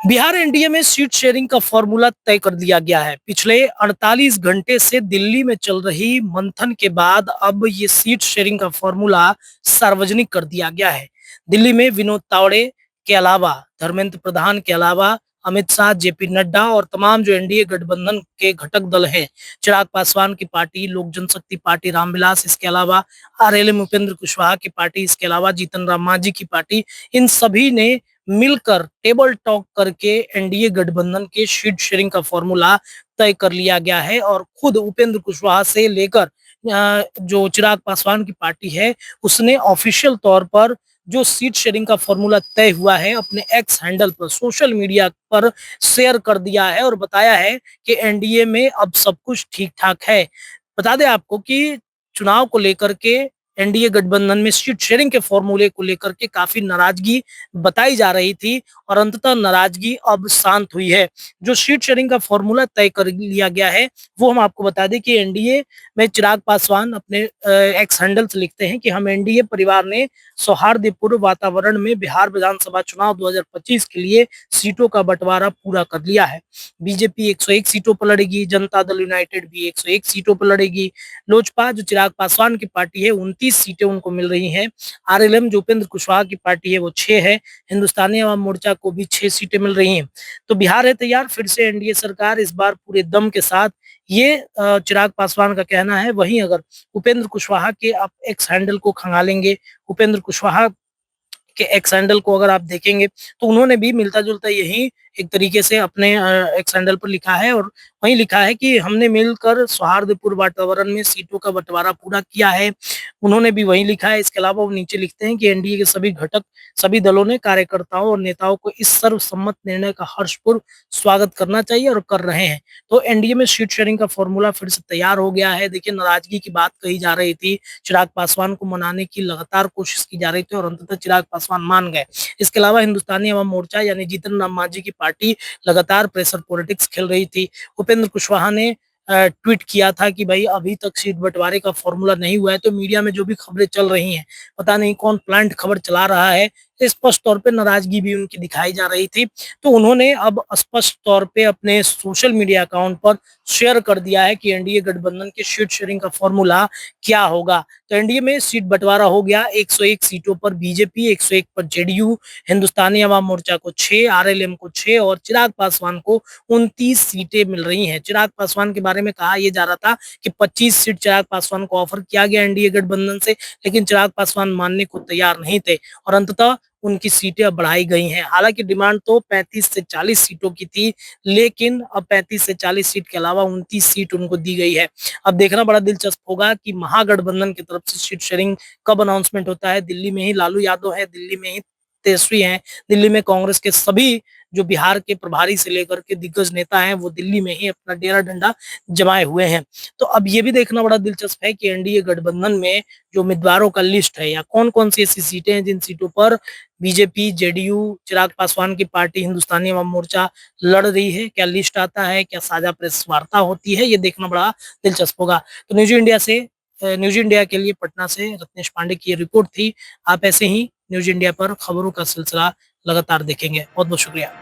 Bihar NDA में seat sharing का formula तय कर दिया गया है। पिछले 48 घंटे से दिल्ली में चल रही मंथन के बाद अब ये सीट शेयरिंग का फॉर्मूला सार्वजनिक कर दिया गया है। दिल्ली में विनोद तावड़े के अलावा, धर्मेंद्र प्रधान के अलावा, अमित शाह, जेपी नड्डा और तमाम जो एनडीए गठबंधन के घटक दल हैं, चिराग पासवान की पार्टी, लोक जनशक्ति पार्टी रामविलास, इसके अलावा आरएलएम उपेंद्र कुशवाहा की पार्टी, इसके अलावा जीतन राम मांझी की पार्टी, इन सभी ने मिलकर टेबल टॉक करके एनडीए गठबंधन के सीट शेयरिंग का फॉर्मूला तय कर लिया गया है और खुद उपेंद्र कुशवाहा से लेकर जो चिराग पासवान की पार्टी है, उसने ऑफिशियल तौर पर जो सीट शेयरिंग का फॉर्मूला तय हुआ है अपने एक्स हैंडल पर, सोशल मीडिया पर शेयर कर दिया है और बताया है कि एनडीए में अब सब कुछ ठीक ठाक है। बता दें आपको कि चुनाव को लेकर के एनडीए गठबंधन में सीट शेयरिंग के फॉर्मूले को लेकर के काफी नाराजगी बताई जा रही थी और अंततः नाराजगी अब शांत हुई है। जो सीट शेयरिंग का फॉर्मूला तय कर लिया गया है, वो हम आपको बता दें कि एनडीए में चिराग पासवान अपने एक्स हैंडल से लिखते हैं कि हम एनडीए परिवार ने सौहार्दपूर्ण वातावरण में बिहार विधानसभा चुनाव 2025 के लिए सीटों का बंटवारा पूरा कर लिया है। बीजेपी 101 सीटों पर लड़ेगी, जनता दल यूनाइटेड भी 101 सीटों पर लड़ेगी, लोजपा जो चिराग पासवान की पार्टी है 29 सीटें उनको मिल रही हैं, आरएलएम जो उपेंद्र कुशवाहा की पार्टी है वो 6 है, हिंदुस्तानी अवाम मोर्चा को भी 6 सीटें मिल रही हैं। तो बिहार है तैयार, फिर से एनडीए सरकार इस बार पूरे दम के साथ, ये चिराग पासवान का कहना है। वहीं अगर उपेंद्र कुशवाहा के आप एक्स हैंडल को खंगालेंगे, उपेंद्र कुशवाहा के एक्स हैंडल को अगर आप देखेंगे तो उन्होंने भी मिलता-जुलता यही एक तरीके से अपने एक्स हैंडल पर लिखा है और वहीं लिखा है कि हमने मिलकर सौहार्दपूर्ण वातावरण में सीटों का बंटवारा पूरा किया है। उन्होंने भी वही लिखा है। इसके अलावा वो नीचे लिखते हैं कि एनडीए के सभी घटक, सभी दलों ने कार्यकर्ताओं और नेताओं को इस सर्वसम्मत निर्णय का हर्षपूर्व स्वागत करना चाहिए और कर रहे हैं। तो एनडीए में सीट शेयरिंग का फॉर्मूला फिर से तैयार हो गया है। देखिए, नाराजगी की बात कही जा रही थी, चिराग पासवान को मनाने की लगातार कोशिश की जा रही थी और अंततः चिराग पासवान मान गए। इसके अलावा हिंदुस्तानी अवाम मोर्चा यानी जीतन राम मांझी की पार्टी लगातार प्रेशर पॉलिटिक्स खेल रही थी। उपेंद्र कुशवाहा ने ट्वीट किया था कि भाई अभी तक सीट बंटवारे का फॉर्मूला नहीं हुआ है, तो मीडिया में जो भी खबरें चल रही हैं, पता नहीं कौन प्लांट खबर चला रहा है। स्पष्ट तौर पे नाराजगी भी उनकी दिखाई जा रही थी। तो उन्होंने अब स्पष्ट तौर पे अपने सोशल मीडिया अकाउंट पर शेयर कर दिया है कि एनडीए गठबंधन के सीट शेयरिंग का फॉर्मूला क्या होगा। तो एनडीए में सीट बंटवारा हो गया, 101 सीटों पर बीजेपी, 101 पर जेडीयू, हिंदुस्तानी अवाम मोर्चा को 6, आरएलएम को 6 और चिराग पासवान को 29 सीटें मिल रही हैं। चिराग पासवान के बारे में कहा यह जा रहा था कि 25 सीट चिराग पासवान को ऑफर किया गया एनडीए गठबंधन से, लेकिन चिराग पासवान मानने को तैयार नहीं थे और अंततः उनकी सीटें अब बढ़ाई गई हैं। हालांकि डिमांड तो 35 से 40 सीटों की थी, लेकिन अब 35 से 40 सीट के अलावा 29 सीट उनको दी गई है। अब देखना बड़ा दिलचस्प होगा कि महागठबंधन की तरफ से सीट शेयरिंग कब अनाउंसमेंट होता है। दिल्ली में ही लालू यादव है, दिल्ली में ही तेजस्वी हैं, दिल्ली में कांग्रेस के सभी जो बिहार के प्रभारी से लेकर के दिग्गज नेता हैं, वो दिल्ली में ही अपना डेरा डंडा जमाए हुए हैं। तो अब ये भी देखना बड़ा दिलचस्प है कि एनडीए गठबंधन में जो उम्मीदवारों का लिस्ट है या कौन-कौन सी ऐसी सीटें हैं जिन सीटों पर बीजेपी, जेडीयू, चिराग पासवान की पार्टी, हिंदुस्तानी अवाम मोर्चा लड़ रही है। क्या लिस्ट आता है, क्या साझा प्रेस वार्ता होती है, ये देखना बड़ा दिलचस्प होगा। तो न्यूज़ इंडिया के लिए पटना से रत्नेश पांडे की ये रिपोर्ट थी। आप ऐसे ही न्यूज़ इंडिया पर खबरों का सिलसिला लगातार देखेंगे। बहुत-बहुत शुक्रिया।